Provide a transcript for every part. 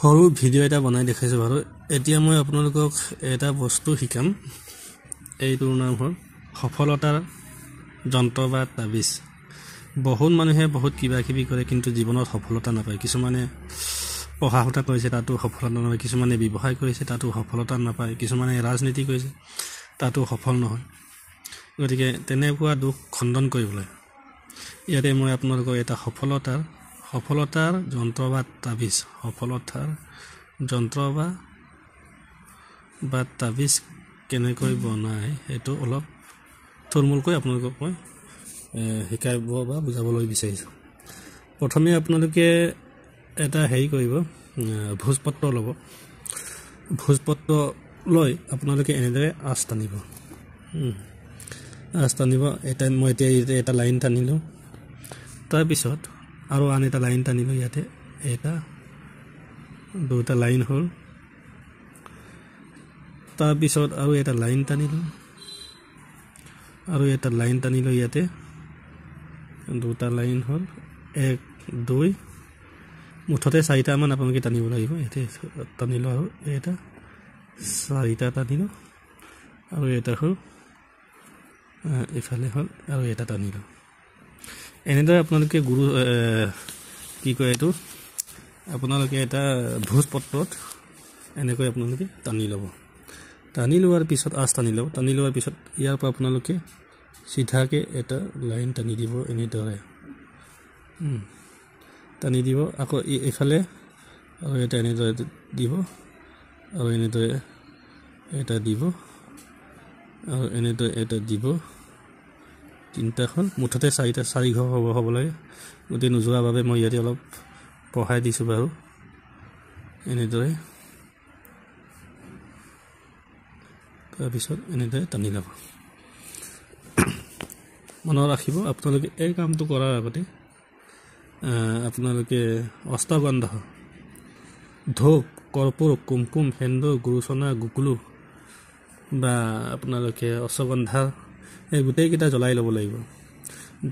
সৰু ভিডিও এটা বনাই দেখাইছো বাৰু এতিয়া মই আপোনালোকক এটা বস্তু শিকাম এইটোৰ নাম হ'ল সফলতাৰ যন্ত্ৰ বা তাবিজ বহুত মানুহে বহুত কিবা কিবি কৰে কিন্তু জীৱনত সফলতা নাপায় কিছুমানে পঢ়া শুনা কৰিছে তাতো সফলতা নাপায় কিছুমানে ব্যৱসায় কৰিছে তাতো সফলতা নাপায় কিছুমানে ৰাজনীতি কৰিছে তাতো সফল নহয় গতিকে তেনেকুৱা দুখ খণ্ডন কৰিবলৈ ইয়াতে মই আপোনালোকক এটা সফলতাৰ যন্ত্ৰ বা তাবিজ সফলতাৰ যন্ত্ৰ বা তাবিজ কেনেকৈ বনায় সেইটো অলপ থুলমূলকৈ আপোনালোকক মই শিকাব বা বুজাবলৈ বিচাৰিছোঁ প্ৰথমে আপোনালোকে এটা হেৰি কৰিব ভোজপত্ৰ ল'ব ভোজপত্ৰ লৈ আপোনালোকে এনেদৰে আঁচ টানিব এটা মই এতিয়া এটা লাইন টানিলোঁ তাৰপিছত আৰু আন এটা লাইন টানিলোঁ ইয়াতে এটা দুটা লাইন হ'ল তাৰপিছত আৰু এটা লাইন টানিলোঁ আৰু এটা লাইন টানিলোঁ ইয়াতে দুটা লাইন হ'ল 1 2 মুঠতে 4টা মান আপোনালোকে টানিব লাগিব ইয়াতে টানিলোঁ আৰু এটা 4টা টানিলোঁ আৰু এটা হ'ল ইফালে হ'ল আৰু এটা টানিলোঁ এনেদৰে আপোনালোকে গুৰু কি কয় এইটো আপোনালোকে এটা ভোজপত্ৰত এনেকৈ আপোনালোকে টানি ল'ব টানি লোৱাৰ পিছত আঁচ টানি ল'ব টানি লোৱাৰ পিছত ইয়াৰ পৰা আপোনালোকে চিধাকৈ এটা লাইন টানি দিব এনেদৰে টানি দিব আকৌ এইফালে আৰু এটা এনেদৰে দিব আৰু এনেদৰে এটা দিব আৰু এনেদৰে এটা দিব তিনিটা হ'ল মুঠতে 4 ঘৰ হ'ব লাগে গোটেই নোযোৱাৰ বাবে মই ইয়াতে অলপ পঢ়াই দিছোঁ বাৰু এনেদৰে তাৰপিছত এনেদৰে টানি ল'ব মনত ৰাখিব আপোনালোকে এই কামটো কৰাৰ আগতে আপোনালোকে অষ্টগন্ধ ধূপ কৰ্পূৰ কুমকুম সেন্দুৰ গুৰুচনা গুকুলো বা আপোনালোকে অশ্বগন্ধা এই গোটেইকেইটা জ্বলাই ল'ব লাগিব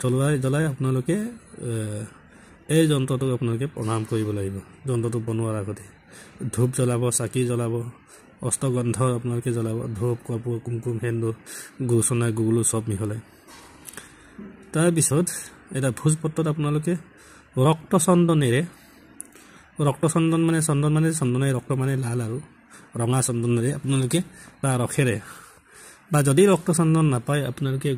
জ্বলাই আপোনালোকে এই যন্ত্ৰটোক আপোনালোকে প্ৰণাম কৰিব লাগিব যন্ত্ৰটো বনোৱাৰ আগতে ধূপ জ্বলাব চাকি জ্বলাব অষ্টগন্ধ আপোনালোকে জ্বলাব ধূপ কৰ্পূৰ কুমকুম সেন্দুৰ গুৰুচনা গুকুলো চব মিহলাই তাৰপিছত এটা ভোজপত্ৰত আপোনালোকে ৰক্তচন্দন মানে চন্দনে ৰক্ত মানে লাল আৰু ৰঙা চন্দনেৰে আপোনালোকে বা ৰসেৰে বা যদি ৰক্তচন্দন নাপায় আপোনালোকে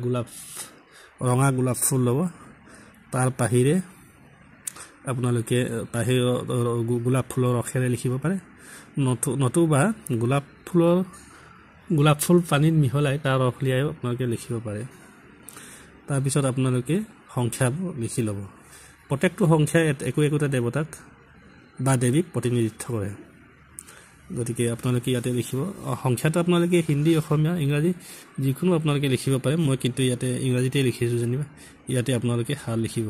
ৰঙা গোলাপ ফুল ল'ব তাৰ বাহিৰে আপোনালোকে গোলাপ ফুলৰ ৰসেৰে লিখিব পাৰে নতুবা গোলাপ ফুল পানীত মিহলাই তাৰ ৰস লিয়াই আপোনালোকে লিখিব পাৰে তাৰপিছত আপোনালোকে সংখ্যাবোৰ লিখি ল'ব প্ৰত্যেকটো সংখ্যাই একোটা দেৱতাক বা দেৱীক প্ৰতিনিধিত্ব কৰে গতিকে আপোনালোকে ইয়াতে লিখিব সংখ্যাটো আপোনালোকে হিন্দী অসমীয়া ইংৰাজী যিকোনো আপোনালোকে লিখিব পাৰে মই কিন্তু ইয়াতে ইংৰাজীতে লিখিছোঁ যেনিবা ইয়াতে আপোনালোকে হাল লিখিব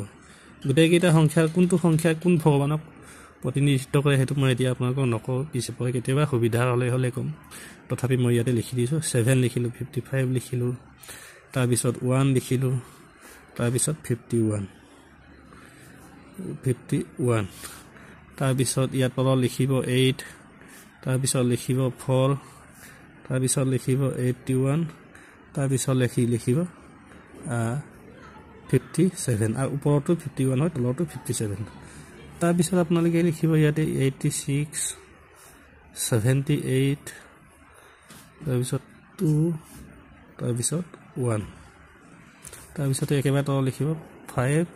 গোটেইকেইটা সংখ্যাৰ কোনটো সংখ্যাই কোন ভগৱানক প্ৰতিনিধিত্ব কৰে সেইটো মই এতিয়া আপোনালোকক নকওঁ পিছে পৰে কেতিয়াবা সুবিধা হ'লে ক'ম তথাপি মই ইয়াতে লিখি দিছোঁ 7 লিখিলোঁ 55 লিখিলোঁ তাৰপিছত 1 লিখিলোঁ তাৰপিছত 51 তাৰপিছত ইয়াত তলত লিখিব 8 তাৰপিছত লিখিব 4 তাৰপিছত লিখিব 81 তাৰপিছত লিখিব 57 আৰু ওপৰতো 51 হয় তলতো 57 তাৰপিছত আপোনালোকে লিখিব ইয়াতে 86 78 তাৰপিছত 2 তাৰপিছত 1 তাৰপিছত একেবাৰে তলত লিখিব 5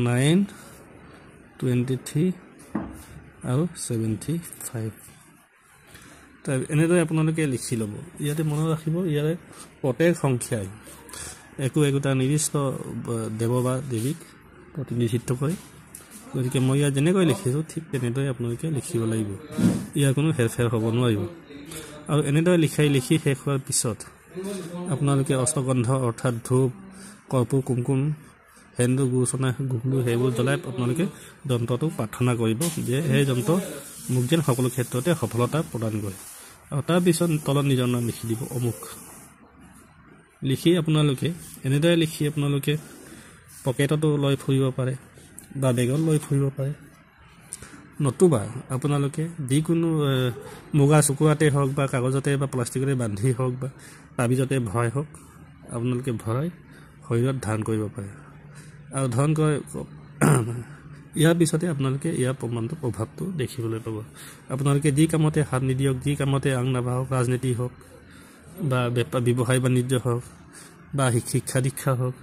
9 23 আৰু 75 তাৰ এনেদৰে আপোনালোকে লিখি ল'ব ইয়াতে মনত ৰাখিব ইয়াৰে প্ৰত্যেক সংখ্যাই একোটা নিৰ্দিষ্ট দেৱ বা দেৱীক প্ৰতিনিধিত্ব কৰে গতিকে মই ইয়াত যেনেকৈ লিখিছোঁ ঠিক তেনেদৰে আপোনালোকে লিখিব লাগিব ইয়াৰ কোনো হেৰফেৰ হ'ব নোৱাৰিব আৰু এনেদৰে লিখি শেষ হোৱাৰ পিছত আপোনালোকে অষ্টগন্ধ অৰ্থাৎ ধূপ কৰ্পূৰ কুমকুম সেন্দুৰ গুৰুচনা গুকুলো সেইবোৰ জ্বলাই আপোনালোকে যন্ত্ৰটো প্ৰাৰ্থনা কৰিব যে সেই যন্ত্ৰ মোক যেন সকলো ক্ষেত্ৰতে সফলতা প্ৰদান কৰে আৰু তাৰপিছত তলত নিজৰ নাম লিখি দিব অমুক লিখি আপোনালোকে এনেদৰে লিখি আপোনালোকে পকেটতো লৈ ফুৰিব পাৰে বা বেগত লৈ ফুৰিব পাৰে নতুবা আপোনালোকে যিকোনো মুগা চুকুৱাতে হওক বা কাগজতে বা প্লাষ্টিকতে বান্ধি হওক বা তাবিজতে ভৰাই হওক আপোনালোকে ভৰাই শৰীৰত ধাৰণ কৰিব পাৰে আৰু ধাৰণ কৰে ইয়াৰ পিছতে আপোনালোকে ইয়াৰ প্ৰভাৱটো দেখিবলৈ পাব আপোনালোকে যি কামতে হাত নিদিয়ক যি কামতে আং নাবাহক ৰাজনীতি হওক বা ব্যৱসায় বাণিজ্য হওক বা শিক্ষা দীক্ষা হওক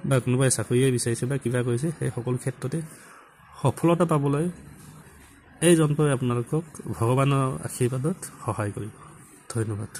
বা কোনোবাই চাকৰিয়ে বিচাৰিছে বা কিবা কৰিছে সেই সকলো ক্ষেত্ৰতে সফলতা পাবলৈ এই যন্ত্ৰই আপোনালোকক ভগৱানৰ আশীৰ্বাদত সহায় কৰিব ধন্যবাদ